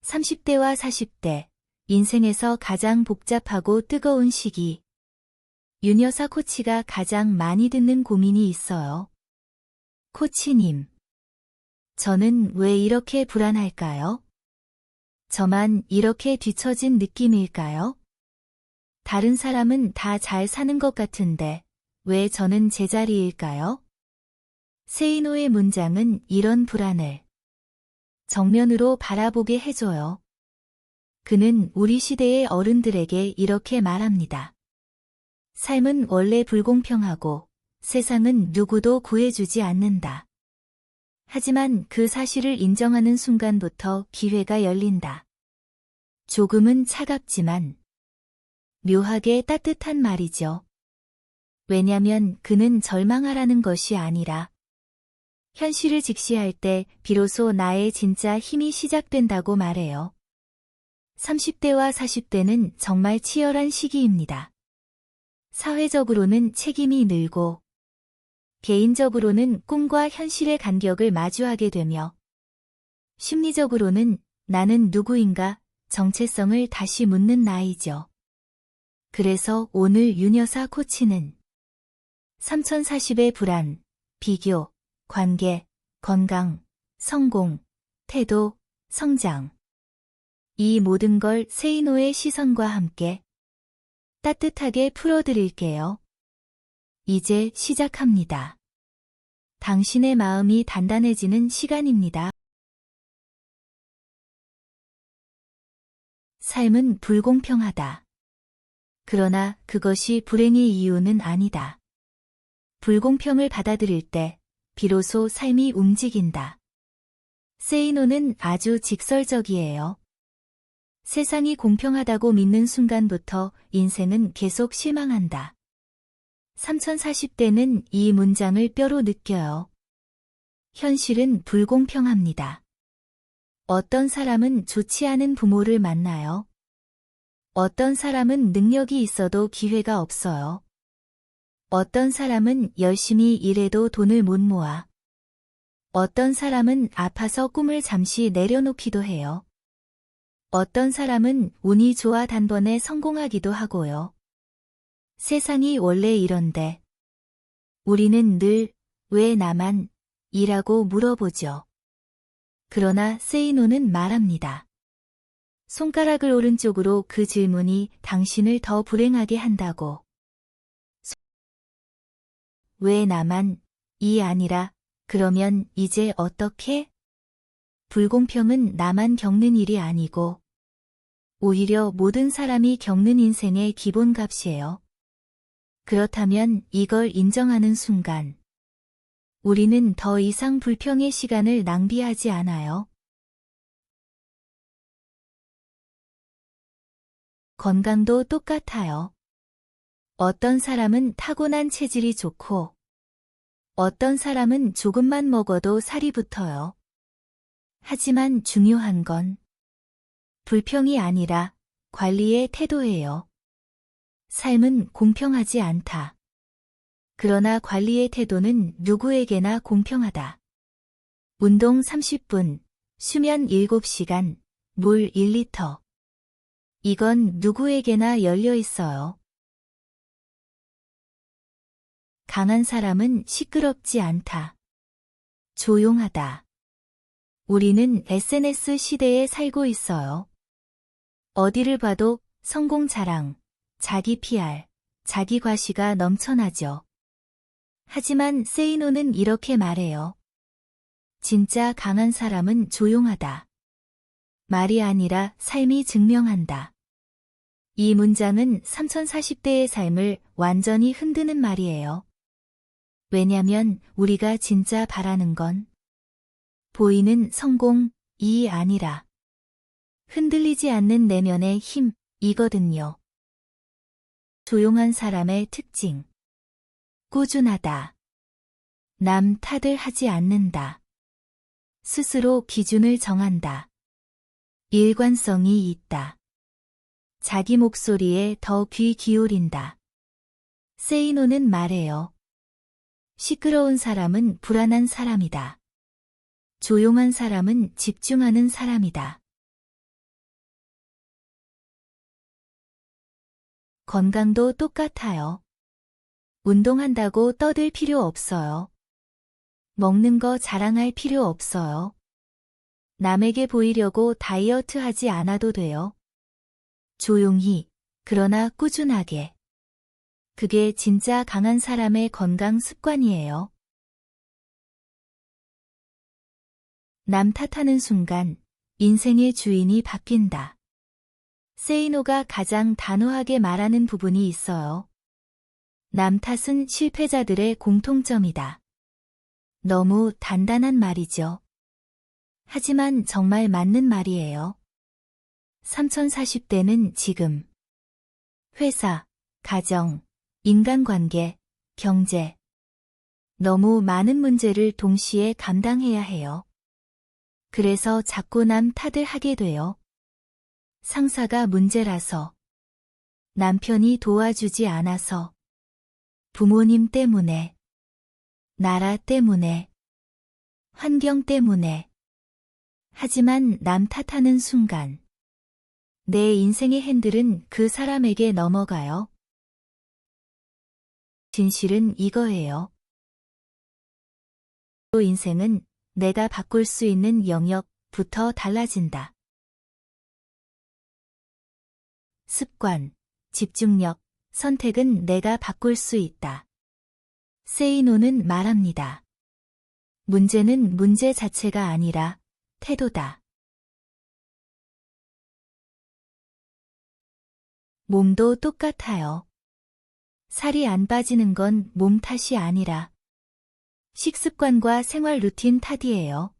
30대와 40대, 인생에서 가장 복잡하고 뜨거운 시기. 윤여사 코치가 가장 많이 듣는 고민이 있어요. 코치님, 저는 왜 이렇게 불안할까요? 저만 이렇게 뒤처진 느낌일까요? 다른 사람은 다 잘 사는 것 같은데 왜 저는 제자리일까요? 세이노의 문장은 이런 불안을 정면으로 바라보게 해줘요. 그는 우리 시대의 어른들에게 이렇게 말합니다. 삶은 원래 불공평하고 세상은 누구도 구해주지 않는다. 하지만 그 사실을 인정하는 순간부터 기회가 열린다. 조금은 차갑지만 묘하게 따뜻한 말이죠. 왜냐면 그는 절망하라는 것이 아니라 현실을 직시할 때 비로소 나의 진짜 힘이 시작된다고 말해요. 30대와 40대는 정말 치열한 시기입니다. 사회적으로는 책임이 늘고 개인적으로는 꿈과 현실의 간격을 마주하게 되며 심리적으로는 나는 누구인가 정체성을 다시 묻는 나이죠. 그래서 오늘 윤여사 코치는 3040의 불안, 비교, 관계, 건강, 성공, 태도, 성장. 이 모든 걸 세이노의 시선과 함께 따뜻하게 풀어드릴게요. 이제 시작합니다. 당신의 마음이 단단해지는 시간입니다. 삶은 불공평하다. 그러나 그것이 불행의 이유는 아니다. 불공평을 받아들일 때 비로소 삶이 움직인다. 세이노는 아주 직설적이에요. 세상이 공평하다고 믿는 순간부터 인생은 계속 실망한다. 3040대는 이 문장을 뼈로 느껴요. 현실은 불공평합니다. 어떤 사람은 좋지 않은 부모를 만나요. 어떤 사람은 능력이 있어도 기회가 없어요. 어떤 사람은 열심히 일해도 돈을 못 모아. 어떤 사람은 아파서 꿈을 잠시 내려놓기도 해요. 어떤 사람은 운이 좋아 단번에 성공하기도 하고요. 세상이 원래 이런데 우리는 늘 왜 나만 이라고 물어보죠. 그러나 세이노는 말합니다. 손가락을 오른쪽으로 그 질문이 당신을 더 불행하게 한다고. 왜 나만 이 아니라 그러면 이제 어떻게? 불공평은 나만 겪는 일이 아니고 오히려 모든 사람이 겪는 인생의 기본값이에요. 그렇다면 이걸 인정하는 순간 우리는 더 이상 불평의 시간을 낭비하지 않아요. 건강도 똑같아요. 어떤 사람은 타고난 체질이 좋고 어떤 사람은 조금만 먹어도 살이 붙어요. 하지만 중요한 건 불평이 아니라 관리의 태도예요. 삶은 공평하지 않다. 그러나 관리의 태도는 누구에게나 공평하다. 운동 30분, 수면 7시간, 물 1리터. 이건 누구에게나 열려 있어요. 강한 사람은 시끄럽지 않다. 조용하다. 우리는 SNS 시대에 살고 있어요. 어디를 봐도 성공 자랑, 자기 PR, 자기 과시가 넘쳐나죠. 하지만 세이노는 이렇게 말해요. 진짜 강한 사람은 조용하다. 말이 아니라 삶이 증명한다. 이 문장은 3040대의 삶을 완전히 흔드는 말이에요. 왜냐면 우리가 진짜 바라는 건 보이는 성공이 아니라 흔들리지 않는 내면의 힘이거든요. 조용한 사람의 특징. 꾸준하다. 남 탓을 하지 않는다. 스스로 기준을 정한다. 일관성이 있다. 자기 목소리에 더 귀 기울인다. 세이노는 말해요. 시끄러운 사람은 불안한 사람이다. 조용한 사람은 집중하는 사람이다. 건강도 똑같아요. 운동한다고 떠들 필요 없어요. 먹는 거 자랑할 필요 없어요. 남에게 보이려고 다이어트 하지 않아도 돼요. 조용히, 그러나 꾸준하게. 그게 진짜 강한 사람의 건강 습관이에요. 남 탓하는 순간, 인생의 주인이 바뀐다. 세이노가 가장 단호하게 말하는 부분이 있어요. 남 탓은 실패자들의 공통점이다. 너무 단단한 말이죠. 하지만 정말 맞는 말이에요. 3040대는 지금 회사, 가정, 인간관계, 경제 너무 많은 문제를 동시에 감당해야 해요. 그래서 자꾸 남 탓을 하게 돼요. 상사가 문제라서, 남편이 도와주지 않아서, 부모님 때문에, 나라 때문에, 환경 때문에. 하지만 남 탓하는 순간, 내 인생의 핸들은 그 사람에게 넘어가요. 진실은 이거예요. 또 인생은 내가 바꿀 수 있는 영역부터 달라진다. 습관, 집중력, 선택은 내가 바꿀 수 있다. 세이노는 말합니다. 문제는 문제 자체가 아니라 태도다. 몸도 똑같아요. 살이 안 빠지는 건 몸 탓이 아니라 식습관과 생활 루틴 탓이에요.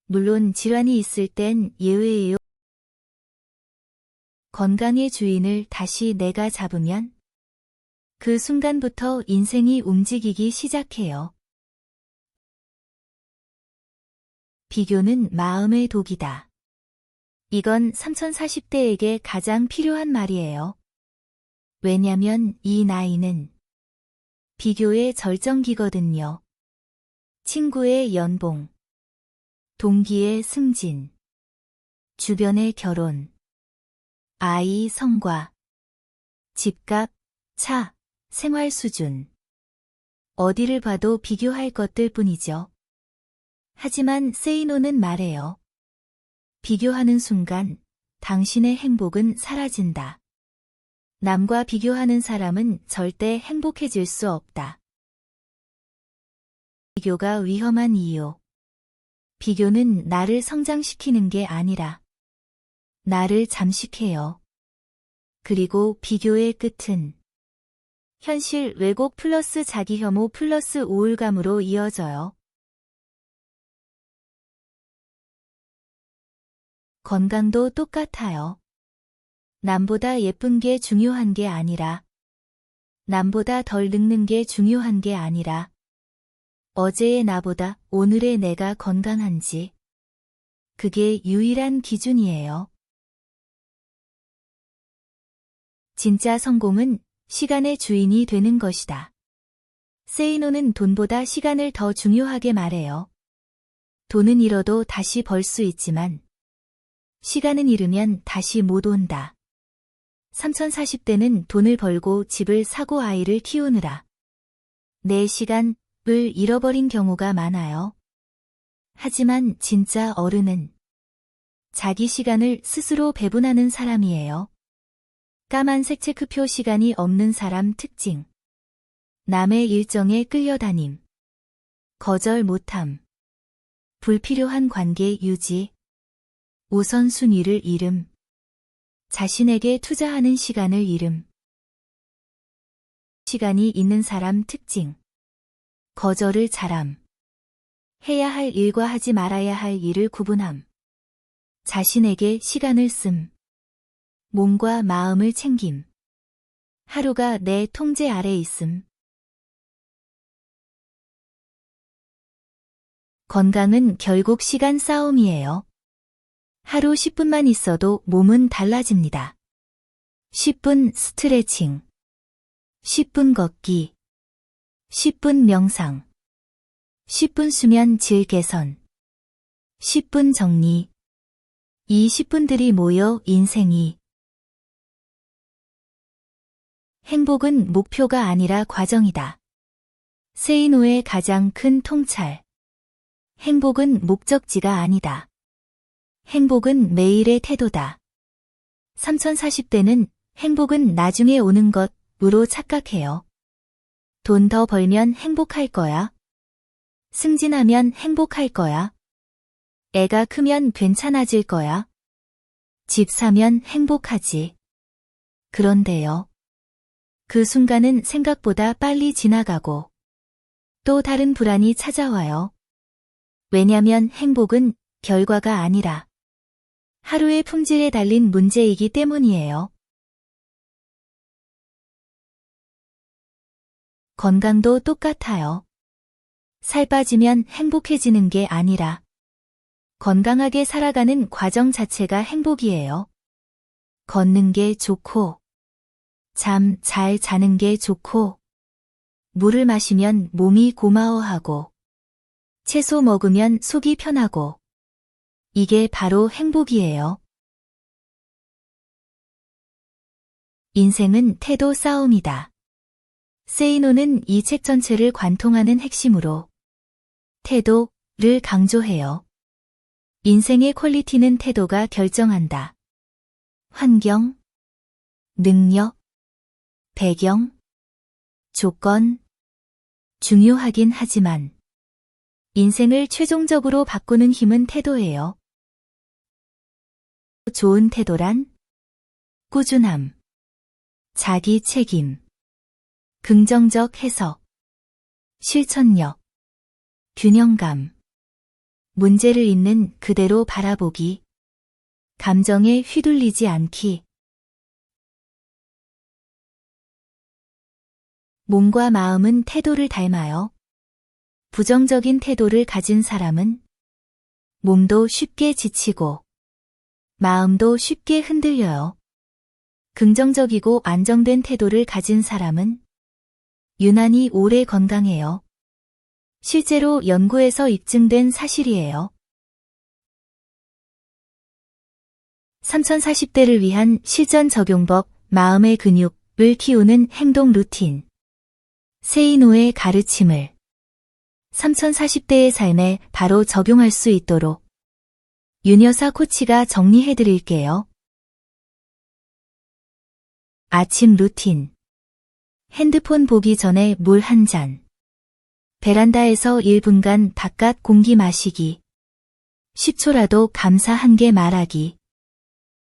물론 질환이 있을 땐 예외예요. 건강의 주인을 다시 내가 잡으면 그 순간부터 인생이 움직이기 시작해요. 비교는 마음의 독이다. 이건 3040대에게 가장 필요한 말이에요. 왜냐면 이 나이는 비교의 절정기거든요. 친구의 연봉, 동기의 승진, 주변의 결혼, 아이 성과, 집값, 차, 생활 수준. 어디를 봐도 비교할 것들 뿐이죠. 하지만 세이노는 말해요. 비교하는 순간 당신의 행복은 사라진다. 남과 비교하는 사람은 절대 행복해질 수 없다. 비교가 위험한 이유. 비교는 나를 성장시키는 게 아니라 나를 잠식해요. 그리고 비교의 끝은 현실 왜곡 플러스 자기 혐오 플러스 우울감으로 이어져요. 건강도 똑같아요. 남보다 예쁜 게 중요한 게 아니라 남보다 덜 늙는 게 중요한 게 아니라 어제의 나보다 오늘의 내가 건강한지 그게 유일한 기준이에요. 진짜 성공은 시간의 주인이 되는 것이다. 세이노는 돈보다 시간을 더 중요하게 말해요. 돈은 잃어도 다시 벌 수 있지만 시간은 잃으면 다시 못 온다. 3040대는 돈을 벌고 집을 사고 아이를 키우느라 내 시간을 잃어버린 경우가 많아요. 하지만 진짜 어른은 자기 시간을 스스로 배분하는 사람이에요. 까만색 체크표 시간이 없는 사람 특징. 남의 일정에 끌려다님. 거절 못함. 불필요한 관계 유지. 우선순위를 잃음. 자신에게 투자하는 시간을 잃음. 시간이 있는 사람 특징. 거절을 잘함. 해야 할 일과 하지 말아야 할 일을 구분함. 자신에게 시간을 씀. 몸과 마음을 챙김. 하루가 내 통제 아래 있음. 건강은 결국 시간 싸움이에요. 하루 10분만 있어도 몸은 달라집니다. 10분 스트레칭, 10분 걷기, 10분 명상, 10분 수면 질 개선, 10분 정리. 이 10분들이 모여 인생이 행복은 목표가 아니라 과정이다. 세이노의 가장 큰 통찰. 행복은 목적지가 아니다. 행복은 매일의 태도다. 3040대는 행복은 나중에 오는 것으로 착각해요. 돈 더 벌면 행복할 거야. 승진하면 행복할 거야. 애가 크면 괜찮아질 거야. 집 사면 행복하지. 그런데요. 그 순간은 생각보다 빨리 지나가고 또 다른 불안이 찾아와요. 왜냐면 행복은 결과가 아니라 하루의 품질에 달린 문제이기 때문이에요. 건강도 똑같아요. 살 빠지면 행복해지는 게 아니라 건강하게 살아가는 과정 자체가 행복이에요. 걷는 게 좋고, 잠 잘 자는 게 좋고, 물을 마시면 몸이 고마워하고, 채소 먹으면 속이 편하고, 이게 바로 행복이에요. 인생은 태도 싸움이다. 세이노는 이 책 전체를 관통하는 핵심으로 태도를 강조해요. 인생의 퀄리티는 태도가 결정한다. 환경, 능력, 배경, 조건, 중요하긴 하지만 인생을 최종적으로 바꾸는 힘은 태도예요. 좋은 태도란 꾸준함, 자기 책임, 긍정적 해석, 실천력, 균형감, 문제를 있는 그대로 바라보기, 감정에 휘둘리지 않기. 몸과 마음은 태도를 닮아요. 부정적인 태도를 가진 사람은 몸도 쉽게 지치고 마음도 쉽게 흔들려요. 긍정적이고 안정된 태도를 가진 사람은 유난히 오래 건강해요. 실제로 연구에서 입증된 사실이에요. 3040대를 위한 실전 적용법, 마음의 근육을 키우는 행동 루틴. 세이노의 가르침을 3040대의 삶에 바로 적용할 수 있도록 윤여사 코치가 정리해드릴게요. 아침 루틴. 핸드폰 보기 전에 물 한 잔. 베란다에서 1분간 바깥 공기 마시기. 10초라도 감사 한 개 말하기.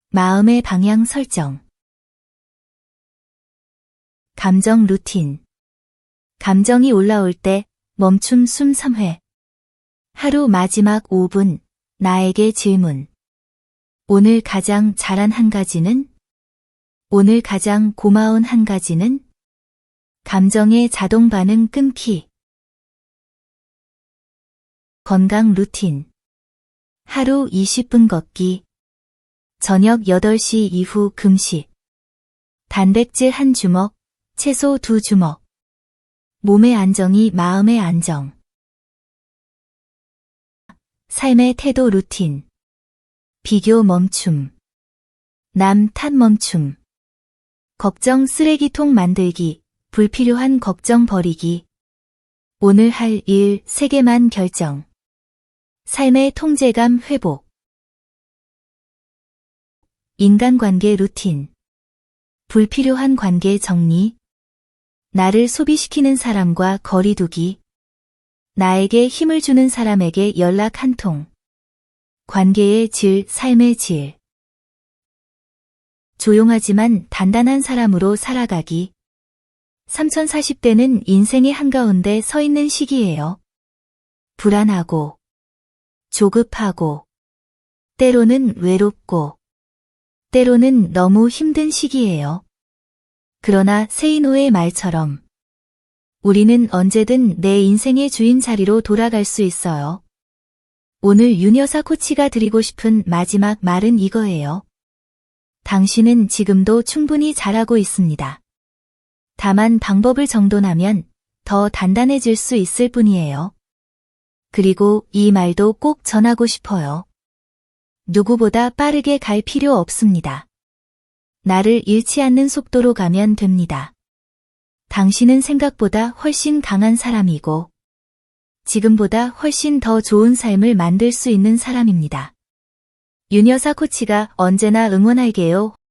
마음의 방향 설정. 감정 루틴. 감정이 올라올 때 멈춤 숨 3회. 하루 마지막 5분, 나에게 질문. 오늘 가장 잘한 한 가지는? 오늘 가장 고마운 한 가지는? 감정의 자동 반응 끊기. 건강 루틴. 하루 20분 걷기. 저녁 8시 이후 금식. 단백질 1주먹, 채소 2주먹. 몸의 안정이 마음의 안정. 삶의 태도 루틴. 비교 멈춤. 남 탓 멈춤. 걱정 쓰레기통 만들기. 불필요한 걱정 버리기. 오늘 할 일 3개만 결정. 삶의 통제감 회복. 인간관계 루틴. 불필요한 관계 정리. 나를 소비시키는 사람과 거리 두기. 나에게 힘을 주는 사람에게 연락 한 통. 관계의 질, 삶의 질. 조용하지만 단단한 사람으로 살아가기. 3040대는 인생의 한가운데 서 있는 시기예요. 불안하고, 조급하고, 때로는 외롭고, 때로는 너무 힘든 시기예요. 그러나 세이노의 말처럼 우리는 언제든 내 인생의 주인 자리로 돌아갈 수 있어요. 오늘 윤여사 코치가 드리고 싶은 마지막 말은 이거예요. 당신은 지금도 충분히 잘하고 있습니다. 다만 방법을 정돈하면 더 단단해질 수 있을 뿐이에요. 그리고 이 말도 꼭 전하고 싶어요. 누구보다 빠르게 갈 필요 없습니다. 나를 잃지 않는 속도로 가면 됩니다. 당신은 생각보다 훨씬 강한 사람이고 지금보다 훨씬 더 좋은 삶을 만들 수 있는 사람입니다. 윤여사 코치가 언제나 응원할게요.